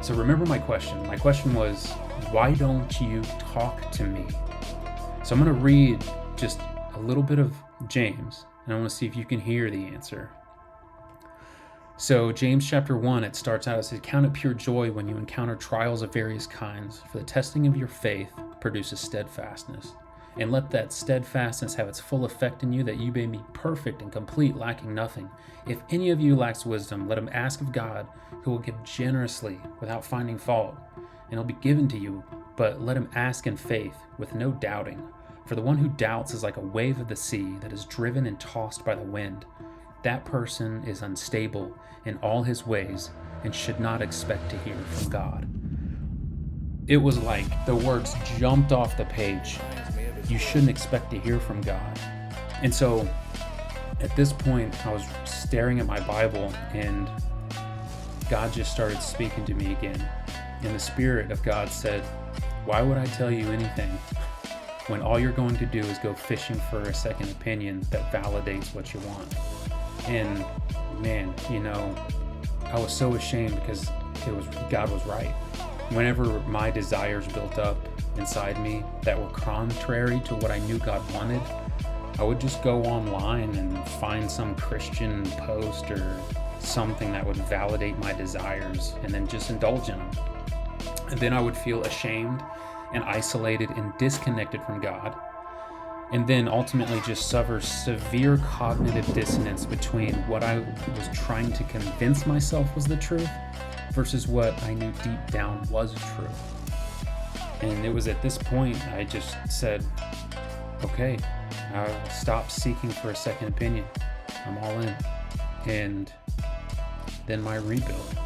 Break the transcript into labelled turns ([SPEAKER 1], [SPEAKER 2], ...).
[SPEAKER 1] So remember my question. My question was, why don't you talk to me? So I'm going to read just a little bit of James, and I want to see if you can hear the answer. So James chapter 1, it starts out as, "Count it pure joy when you encounter trials of various kinds, for the testing of your faith produces steadfastness. And let that steadfastness have its full effect in you, that you may be perfect and complete, lacking nothing. If any of you lacks wisdom, let him ask of God, who will give generously without finding fault, and it'll be given to you. But let him ask in faith, with no doubting. For the one who doubts is like a wave of the sea that is driven and tossed by the wind. That person is unstable in all his ways and should not expect to hear from God." It was like the words jumped off the page. You shouldn't expect to hear from God. And so at this point, I was staring at my Bible, and God just started speaking to me again. And the Spirit of God said, "Why would I tell you anything when all you're going to do is go fishing for a second opinion that validates what you want?" And man, I was so ashamed, because God was right. Whenever my desires built up inside me that were contrary to what I knew God wanted, I would just go online and find some Christian post or something that would validate my desires, and then just indulge in them. And then I would feel ashamed and isolated and disconnected from God. And then ultimately just suffer severe cognitive dissonance between what I was trying to convince myself was the truth versus what I knew deep down was true. And it was at this point I just said, okay, I'll stop seeking for a second opinion. I'm all in. And then my rebuild